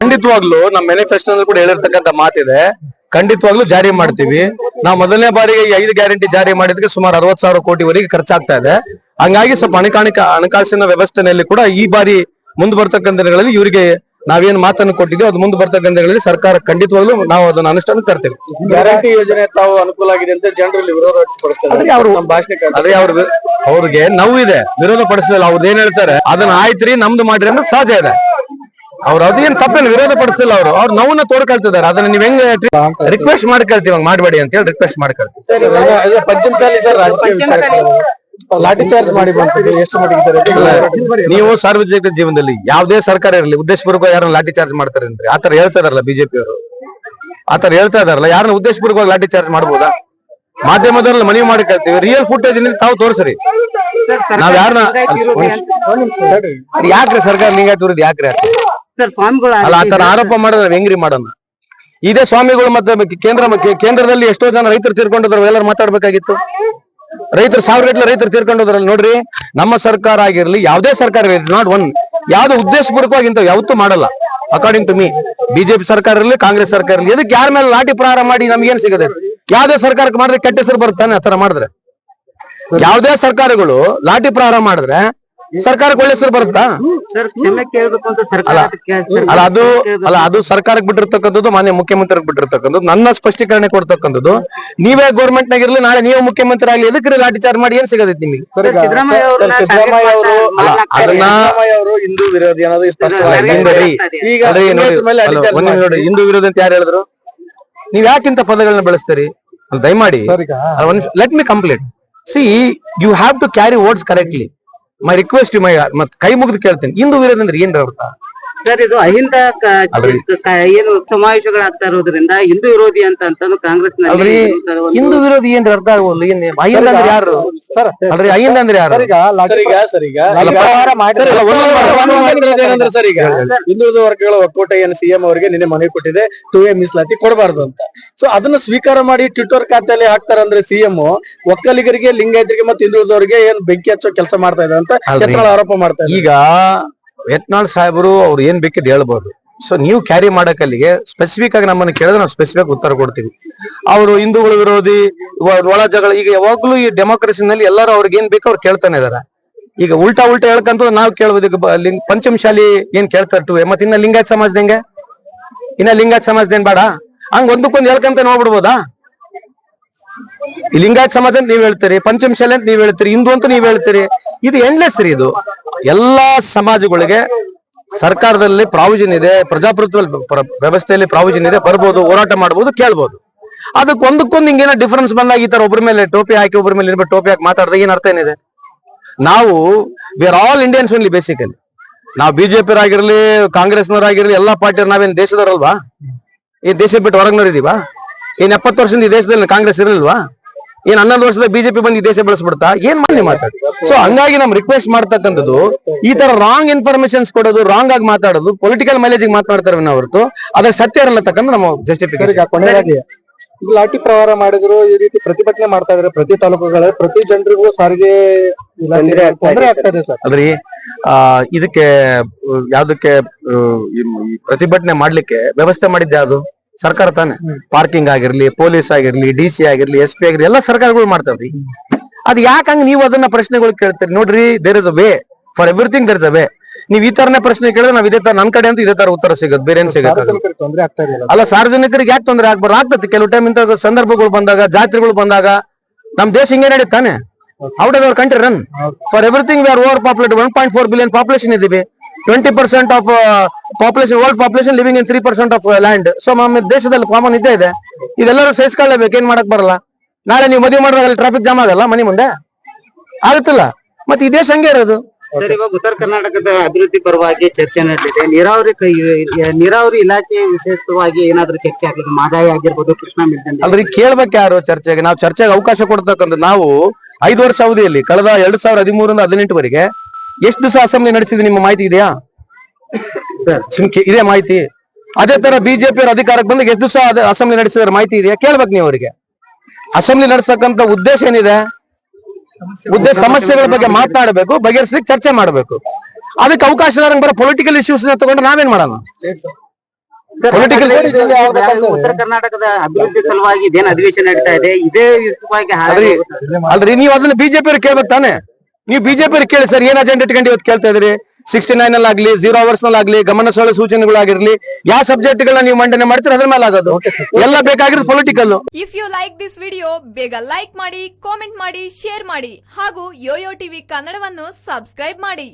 ಖಂಡಿತವಾಗ್ಲೂ ನಮ್ಮ ಮ್ಯಾನಿಫೆಸ್ಟೋನಲ್ಲಿ ಕೂಡ ಹೇಳಿರ್ತಕ್ಕಂಥ ಮಾತಿದೆ. ಖಂಡಿತವಾಗ್ಲೂ ಜಾರಿ ಮಾಡ್ತೀವಿ. ನಾವು ಮೊದಲನೇ ಬಾರಿಗೆ 5 ಗ್ಯಾರಂಟಿ ಜಾರಿ ಮಾಡಿದಕ್ಕೆ ಸುಮಾರು 60,000 ಕೋಟಿವರೆಗೆ ಖರ್ಚಾಗ್ತಾ ಇದೆ. ಹಂಗಾಗಿ ಸ್ವಲ್ಪ ಹಣಕಾಸಿನ ವ್ಯವಸ್ಥೆಯಲ್ಲಿ ಕೂಡ ಈ ಬಾರಿ ಮುಂದೆ ಬರ್ತಕ್ಕಂಥ ದಿನಗಳಲ್ಲಿ ಇವರಿಗೆ ನಾವೇನು ಮಾತನ್ನು ಕೊಟ್ಟಿದ್ದೀವಿ ಅದು ಮುಂದೆ ಬರ್ತಕ್ಕಂಥ ದಿನಗಳಲ್ಲಿ ಸರ್ಕಾರ ಖಂಡಿತವಾಗ್ಲೂ ನಾವು ಅದನ್ನು ಅನುಷ್ಠಾನಕ್ಕೆ ತರ್ತೇವೆ. ಗ್ಯಾರಂಟಿ ಯೋಜನೆ ತಾವು ಅನುಕೂಲ ಆಗಿದೆ ಅಂತ ಜನರಲ್ಲಿ ವಿರೋಧ ವ್ಯಕ್ತಪಡಿಸ್ತಾರೆ. ಅವ್ರಿಗೆ ನೋವಿದೆ, ವಿರೋಧ ಪಡಿಸಲಿಲ್ಲ. ಅವ್ರದ್ದು ಏನ್ ಹೇಳ್ತಾರೆ ಅದನ್ನ ಆಯ್ತ್ರಿ ನಮ್ದು ಮಾಡ್ರಿ ಅನ್ನೋದು ಸಹಜ ಇದೆ. ಅವ್ರು ಅದೇನ್ ತಪ್ಪೇನು ವಿರೋಧ ಪಡಿಸಿಲ್ಲ. ಅವ್ರು ನೋವನ್ನ ತೋರ್ಕೊಳ್ತಿದ್ದಾರೆ. ಅದನ್ನ ನೀವ್ ಹೆಂಗ್ ರಿಕ್ವೆಸ್ಟ್ ಮಾಡ್ಕೊಳ್ತೀವಿ ಹಂಗ್ ಮಾಡ್ಬೇಡಿ ಅಂತ ಹೇಳಿ ರಿಕ್ವೆಸ್ಟ್ ಮಾಡ್ಕೊಳ್ತೀವಿ. ಪಂಚಮಸಾಲಿ ಸರ್ ರಾಜಕೀಯ ಲಾಠಿ ಚಾರ್ಜ್ ಮಾಡಿ ಎಷ್ಟು ಮಟ್ಟಿಗೆ ಸರ್? ನೀವು ಸಾರ್ವಜನಿಕ ಜೀವನದಲ್ಲಿ ಯಾವುದೇ ಸರ್ಕಾರ ಇರಲಿ ಉದ್ದೇಶಪೂರ್ವಕ ಯಾರನ್ನ ಲಾಠಿ ಚಾರ್ಜ್ ಮಾಡ್ತಾರೆ ಅಂದ್ರೆ ಆತರ ಹೇಳ್ತಾ ಇದಾರಲ್ಲ ಬಿಜೆಪಿ ಅವರು, ಆತರ ಹೇಳ್ತಾ ಇದಾರಲ್ಲ. ಯಾರನ್ನ ಉದ್ದೇಶಪೂರ್ವಕವಾಗಿ ಲಾಠಿ ಚಾರ್ಜ್ ಮಾಡ್ಬೋದಾ? ಮಾಧ್ಯಮದಲ್ಲಿ ಮನವಿ ಮಾಡಿ ಕೇಳ್ತೀವಿ. ರಿಯಲ್ ಫುಟೇಜ್ ತಾವು ತೋರಿಸ್ರಿ. ನಾವ್ ಯಾರನ್ನ ಯಾಕ್ರಿ ಸರ್ಕಾರ ಲಿಂಗಾಯತೂರಿದ್ ಯಾಕ್ರಿ ಅಲ್ಲ ಆತರ ಆರೋಪ ಮಾಡಿದ್ರೆ ಹೆಂಗ್ರಿ ಮಾಡೋಣ? ಇದೇ ಸ್ವಾಮಿಗಳು ಮತ್ತೆ ಕೇಂದ್ರದಲ್ಲಿ ಎಷ್ಟೋ ಜನ ರೈತರು ತೀರ್ಕೊಂಡಿದ್ರು, ಎಲ್ಲರೂ ಮಾತಾಡ್ಬೇಕಾಗಿತ್ತು. ರೈತರು 1000 ಗಟ್ಟಲೆ ರೈತರು ತೀರ್ಕೊಂಡಿದ್ರಲ್ಲ ನೋಡ್ರಿ. ನಮ್ಮ ಸರ್ಕಾರ ಆಗಿರ್ಲಿ ಯಾವುದೇ ಸರ್ಕಾರ ಇರಲಿ, ನಾಟ್ ಒನ್ ಯಾವ್ದು ಉದ್ದೇಶಪೂರ್ವಕವಾಗಿ ಇಂತ ಯಾವತ್ತೂ ಮಾಡಲ್ಲ. ಅಕಾರ್ಡಿಂಗ್ ಟು ಮೀ ಬಿಜೆಪಿ ಸರ್ಕಾರ ಇರಲಿ ಕಾಂಗ್ರೆಸ್ ಸರ್ಕಾರ ಇರಲಿ, ಇದಕ್ಕೆ ಯಾರ ಮೇಲೆ ಲಾಠಿ ಪ್ರಹಾರ ಮಾಡಿ ನಮ್ಗೆ ಏನ್ ಸಿಗದೆ? ಯಾವ್ದೇ ಸರ್ಕಾರಕ್ಕೆ ಮಾಡಿದ್ರೆ ಕೆಟ್ಟ ಹೆಸರು ಬರ್ತಾನೆ. ಆತರ ಮಾಡಿದ್ರೆ ಯಾವ್ದೇ ಸರ್ಕಾರಗಳು ಲಾಠಿ ಪ್ರಹಾರ ಮಾಡಿದ್ರೆ ಸರ್ಕಾರಕ್ಕೆ ಒಳ್ಳೆ ಹೆಸರು ಬರುತ್ತಾ? ಅದು ಸರ್ಕಾರಕ್ಕೆ ಬಿಟ್ಟಿರ್ತಕ್ಕಂಥದ್ದು, ಮಾನ್ಯ ಮುಖ್ಯಮಂತ್ರಿಗೆ ಬಿಟ್ಟಿರ್ತಕ್ಕಂಥದ್ದು. ನನ್ನ ಸ್ಪಷ್ಟೀಕರಣೆ ಕೊಡ್ತಕ್ಕಂಥದ್ದು ನೀವೇ ಗೌರ್ಮೆಂಟ್ ನಾಗಿರ್ಲಿ, ನಾಳೆ ನೀವು ಮುಖ್ಯಮಂತ್ರಿ ಆಗ್ಲಿ, ಎದಕ್ಕೆ ಲಾಠಿ ಚಾರ್ಜ್ ಮಾಡಿ ಏನ್ ಸಿಗತೈತಿ ನಿಮಗೆ? ಸಿದ್ದರಾಮಯ್ಯ ಅವರು ಹಿಂದೂ ವಿರೋಧಿ ಅನ್ನೋದು ನೋಡಿ. ಹಿಂದೂ ವಿರೋಧಿ ಅಂತ ಯಾರು ಹೇಳಿದ್ರು? ನೀವ್ ಯಾಕಿಂತ ಪದಗಳನ್ನ ಬಳಸ್ತೀರಿ? ದಯಮಾಡಿ let me complete. See you have to carry words correctly. My request ಮೈ ಮತ್ ಕೈ ಮುಗಿದು ಕೇಳ್ತೀನಿ, ಹಿಂದೂ ವಿರೋಧ ಅಂದ್ರೆ ಏನ್ ಅರ್ಥ ಸರ್? ಇದು ಅಹಿಂದ ಏನು ಸಮಾವೇಶಗಳಾಗ್ತಾ ಇರೋದ್ರಿಂದ ಹಿಂದೂ ವಿರೋಧಿ ಅಂತ ಕಾಂಗ್ರೆಸ್ ಹಿಂದೂ ವಿರೋಧಿ ಏನ್ ಅರ್ಥ ಆಗೋಲ್ಲ. ಏನ್ ಅಹಿಂದ ಅಂದ್ರೆ ಯಾರು ಸರ್? ಅಲ್ರಿ ಅಹಿಂದ ಅಂದ್ರೆ ಯಾರು? ಸರ್ ಈಗ ಹಿಂದುಳಿದ ವರ್ಗಗಳ ಒಕ್ಕೂಟ ಏನು ಸಿಎಂ ಅವರಿಗೆ ನಿನ್ನೆ ಮನವಿ ಕೊಟ್ಟಿದೆ 2A ಮೀಸಲಾತಿ ಕೊಡಬಾರ್ದು ಅಂತ. ಸೊ ಅದನ್ನ ಸ್ವೀಕಾರ ಮಾಡಿ ಟ್ವಿಟರ್ ಖಾತೆಯಲ್ಲಿ ಹಾಕ್ತಾರಂದ್ರೆ ಸಿಎಂ ಒಕ್ಕಲಿಗರಿಗೆ, ಲಿಂಗಾಯತರಿಗೆ ಮತ್ತೆ ಹಿಂದುಳಿದವರಿಗೆ ಏನ್ ಬೆಂಕಿ ಹಚ್ಚೋ ಕೆಲಸ ಮಾಡ್ತಾ ಇದೆ ಅಂತ ಆರೋಪ ಮಾಡ್ತಾ ಇದ್ದಾರೆ. ಈಗ ಯತ್ನಾಳ್ ಸಾಹೇಬರು ಅವ್ರು ಏನ್ ಬೇಕಿದ್ ಹೇಳ್ಬೋದು. ಸೊ ನೀವು ಕ್ಯಾರಿ ಮಾಡಕ್ಕಲ್ಲಿಗೆ ಸ್ಪೆಸಿಫಿಕ್ ಆಗಿ ನಮ್ಮನ್ನ ಕೇಳಿದ್ರೆ ನಾವು ಸ್ಪೆಸಿಫಿಕ್ ಉತ್ತರ ಕೊಡ್ತೀವಿ. ಅವರು ಹಿಂದೂಗಳ ವಿರೋಧಿ, ಒಳ ಜಗಳ, ಈಗ ಯಾವಾಗ್ಲೂ ಈ ಡೆಮೋಕ್ರಸಿನಲ್ಲಿ ಎಲ್ಲರೂ ಅವ್ರಿಗೆ ಏನ್ ಬೇಕು ಅವ್ರು ಕೇಳ್ತಾನೆ ಇದಾರೆ. ಈಗ ಉಲ್ಟಾ ಹೇಳ್ಕಂತ ನಾವ್ ಕೇಳ್ಬೋದು. ಈಗ ಪಂಚಮಶಾಲಿ ಏನ್ ಕೇಳ್ತಾರೆ, ಮತ್ತೆ ಇನ್ನ ಲಿಂಗಾಯತ್ ಸಮಾಜದಂಗೆ, ಇನ್ನ ಲಿಂಗಾಯತ್ ಸಮಾಜದೇನ್ ಬೇಡ? ಹಂಗ ಒಂದಕ್ಕೊಂದು ಹೇಳ್ಕಂತ ನೋಡ್ಬಿಡ್ಬೋದಾ? ಈ ಲಿಂಗಾಯತ್ ಸಮಾಜ ಅಂತ ನೀವ್ ಹೇಳ್ತೀರಿ, ಪಂಚಮಶಾಲಿ ಅಂತ ನೀವ್ ಹೇಳ್ತೀರಿ, ಹಿಂದೂ ಅಂತ ನೀವ್ ಹೇಳ್ತೀರಿ. ಇದು ಎಂಡ್ಲೆಸ್ ರೀ. ಇದು ಎಲ್ಲಾ ಸಮಾಜಗಳಿಗೆ ಸರ್ಕಾರದಲ್ಲಿ ಪ್ರಾವಿಷನ್ ಇದೆ, ಪ್ರಜಾಪ್ರಭುತ್ವ ವ್ಯವಸ್ಥೆಯಲ್ಲಿ ಪ್ರಾವಿಷನ್ ಇದೆ. ಬರ್ಬೋದು, ಹೋರಾಟ ಮಾಡ್ಬೋದು, ಕೇಳ್ಬೋದು. ಅದಕ್ಕೆ ಒಂದಕ್ಕೊಂದು ಹಿಂಗೇನೋ ಡಿಫರೆನ್ಸ್ ಬಂದಾಗ ಈ ತರ ಒಬ್ಬರ ಮೇಲೆ ಟೋಪಿ ಹಾಕಿ ಒಬ್ಬರ ಮೇಲೆ ಟೋಪಿ ಹಾಕಿ ಮಾತಾಡಿದಾಗ ಏನ್ ಅರ್ಥ ಏನಿದೆ? ನಾವು we are all Indians only basically. ನಾವು ಬಿಜೆಪಿಯವರಾಗಿರ್ಲಿ, ಕಾಂಗ್ರೆಸ್ನವರಾಗಿರ್ಲಿ, ಎಲ್ಲಾ ಪಾರ್ಟಿ ನಾವೇನ್ ದೇಶದವರಲ್ವಾ? ಈ ದೇಶ ಬಿಟ್ಟು ಹೊರಗ್ನವ್ರು ಇದೀವಾ? ಏನ್ 70 ವರ್ಷದಿಂದ ಈ ದೇಶದಲ್ಲಿ ಕಾಂಗ್ರೆಸ್ ಇರಲಿಲ್ವಾ? ಏನ್ 11 ವರ್ಷದ ಬಿಜೆಪಿ ಬಂದು ಈ ದೇಶ ಬೆಳೆಸ್ಬಿಡ್ತಾ? ಏನ್ ಮಾಡಿ ಮಾತಾಡಿ. ಸೊ ಹಂಗಾಗಿ ನಮ್ ರಿಕ್ವೆಸ್ಟ್ ಮಾಡ್ತಕ್ಕಂಥದ್ದು ಈ ತರ ರಾಂಗ್ ಇನ್ಫಾರ್ಮೇಶನ್ಸ್ ಕೊಡೋದು, ರಾಂಗ್ ಆಗಿ ಮಾತಾಡೋದು, ಪೊಲಿಟಿಕಲ್ ಮೈಲೇಜ್ ಮಾತಾಡ್ತಾರೆ ಹೊರತು ಅದ್ರ ಸತ್ಯ ಇರಲ್ಲ ತಕ್ಕಂತ ನಮ್ಮ ಜಸ್ಟಿಫಿಕೇಶನ್. ಲಾಠಿ ಪ್ರಹಾರ ಮಾಡಿದ್ರು, ಈ ರೀತಿ ಪ್ರತಿಭಟನೆ ಮಾಡ್ತಾ ಇದ್ರೆ ಪ್ರತಿ ತಾಲೂಕುಗಳ ಪ್ರತಿ ಜನರಿಗೂ ಸಾರಿಗೆ ತೊಂದರೆ ಆಗ್ತಾ ಇದೆ ಸರ್. ಅದ್ರಿ ಇದಕ್ಕೆ ಯಾವ್ದಕ್ಕೆ ಪ್ರತಿಭಟನೆ ಮಾಡ್ಲಿಕ್ಕೆ ವ್ಯವಸ್ಥೆ ಮಾಡಿದ್ದೆ ಯಾವ್ದು? ಸರ್ಕಾರ ತಾನೆ. ಪಾರ್ಕಿಂಗ್ ಆಗಿರ್ಲಿ, ಪೊಲೀಸ್ ಆಗಿರ್ಲಿ, DC ಆಗಿರ್ಲಿ, SP ಆಗಿರ್ಲಿ, ಎಲ್ಲ ಸರ್ಕಾರಗಳು ಮಾಡ್ತಾವ್ರಿ. ಅದ್ ಯಾಕಂಗ್ ನೀವು ಅದನ್ನ ಪ್ರಶ್ನೆಗಳು ಕೇಳ್ತೀರಿ? ನೋಡ್ರಿ, there is a way for everything. There is a way. ನೀವ್ ಈ ತರನೇ ಪ್ರಶ್ನೆ ಕೇಳಿದ್ರೆ ನಾವ್ ಇದೇ ತರ ನನ್ ಕಡೆ ಅಂತ ಇದೇ ತರ ಉತ್ತರ ಸಿಗುತ್ತೆ, ಬೇರೆ ಏನ್ ಸಿಗುತ್ತೆ? ಅಲ್ಲ, ಸಾರ್ವಜನಿಕರಿಗೆ ಯಾಕೆ ತೊಂದರೆ ಆಗ್ಬಾರ್ದು? ಆಗ್ತದೆ. ಕೆಲವು ಟೈಮ್ ಇಂತ ಸಂದರ್ಭಗಳು ಬಂದಾಗ, ಜಾತ್ರೆಗಳು ಬಂದಾಗ ನಮ್ ದೇಶ ಹಿಂಗೆ ನಡೀತಾನೆ. Out of our country run for everything. We are over populated. 1.4 billion population ಇದೀವಿ. 20% of population, world population living in 3% of land. So ನಮ್ಮ ದೇಶದಲ್ಲಿ ಕಾಮನ್ ಇದ್ದೇ ಇದೆ. ಇದೆಲ್ಲರೂ ಸಹಿಸ್ಕೊಳ್ಳೇಬೇಕು, ಏನ್ ಮಾಡಕ್ ಬರಲ್ಲ. ನಾಳೆ ನೀವು ಮದುವೆ ಮಾಡಿದಾಗ ಟ್ರಾಫಿಕ್ ಜಾಮ್ ಆಗಲ್ಲ ಮನೆ ಮುಂದೆ? ಆಗುತ್ತಲ್ಲ. ಮತ್ತೆ ಈ ದೇಶ ಹಂಗೆ ಇರೋದು. ಸರ್, ಇವಾಗ ಉತ್ತರ ಕರ್ನಾಟಕದ ಅಭಿವೃದ್ಧಿ ಪರವಾಗಿ ಚರ್ಚೆ ನಡೆದಿದೆ. ನೀರಾವರಿ ಇಲಾಖೆ ವಿಶೇಷವಾಗಿ ಏನಾದ್ರೂ ಚರ್ಚೆ ಆಗಿದೆ? ಮಹದಾಯಿ ಆಗಿರ್ಬೋದು, ಕೃಷ್ಣಾ ಮೇಲ್ದಂಡೆ. ಅಲ್ರಿ, ಕೇಳ್ಬೇಕು ಯಾರು ಚರ್ಚೆಗೆ? ನಾವು ಚರ್ಚೆಗೆ ಅವಕಾಶ ಕೊಡ್ತಕ್ಕಂಥ ನಾವು 5 ವರ್ಷ ಅವಧಿಯಲ್ಲಿ ಕಳೆದ 2013ರಿಂದ 2018ವರೆಗೆ ಎಷ್ಟು ದಿವಸ ಅಸೆಂಬ್ಲಿ ನಡೆಸಿದ್ವಿ? ನಿಮ್ಮ ಮಾಹಿತಿ ಇದೆಯಾ? ಇದೇ ಮಾಹಿತಿ. ಅದೇ ತರ ಬಿಜೆಪಿ ಅವರ ಅಧಿಕಾರಕ್ಕೆ ಬಂದಾಗ ಎಷ್ಟು ದಿವಸ ಅಸೆಂಬ್ಲಿ ನಡೆಸಿದ್ರೆ ಮಾಹಿತಿ ಇದೆಯಾ? ಕೇಳ್ಬೇಕು ನೀವು ಅವರಿಗೆ. ಅಸೆಂಬ್ಲಿ ನಡೆಸತಕ್ಕಂತ ಉದ್ದೇಶ ಏನಿದೆ? ಉದ್ದೇಶ ಸಮಸ್ಯೆಗಳ ಬಗ್ಗೆ ಮಾತನಾಡಬೇಕು, ಬಗೆಹರಿಸಲಿಕ್ಕೆ ಚರ್ಚೆ ಮಾಡಬೇಕು. ಅದಕ್ಕೆ ಅವಕಾಶ ಬರೋ ಪೊಲಿಟಿಕಲ್ ಇಶ್ಯೂಸ್ ತಗೊಂಡ್ರೆ ನಾವೇನ್ ಮಾಡೋಣ? Political ಉತ್ತರ ಕರ್ನಾಟಕದ ಅಭಿವೃದ್ಧಿ ಸಲುವಾಗಿ ಇದೇನು ಅಧಿವೇಶನ ನಡೀತಾ ಇದೆ ಇದೇ ವಿಷಯವಾಗಿ ಅಲ್ರಿ ನೀವು ಅದನ್ನ ಬಿಜೆಪಿ ಅವ್ರಿಗೆ ಕೇಳ್ಬೇಕು ತಾನೆ. ನೀವು ಬಿಜೆಪಿ ಅವ್ರಿಗೆ ಕೇಳಿ ಸರ್ ಏನ್ ಅಜೆಂಡಾ ಇಟ್ಕೊಂಡು ಇವತ್ತು ಕೇಳ್ತಾ ಇದ್ರಿ. 69 ನಲ್ಲಿ ಆಗ್ಲಿ 0 hours ನಲ್ಲಿ ಆಗ್ಲಿ ಗಮನ ಸೆಳೆಯುವ ಸೂಚನೆಗಳಾಗಿರ್ಲಿ ಯಾವ ಸಬ್ಜೆಕ್ಟ್ ಗಳನ್ನ ನೀವು ಮಂಡನೆ ಮಾಡ್ತೀರ ಅದ್ರ ಮೇಲೆ ಆಗೋದು ಎಲ್ಲ ಬೇಕಾಗಿರೋದು political. If you like this video ಬೇಗ ಲೈಕ್ ಮಾಡಿ, ಕಾಮೆಂಟ್ ಮಾಡಿ, ಶೇರ್ ಮಾಡಿ ಹಾಗೂ ಯೋಯೋ ಟಿವಿ ಕನ್ನಡವನ್ನು ಸಬ್ಸ್ಕ್ರೈಬ್ ಮಾಡಿ.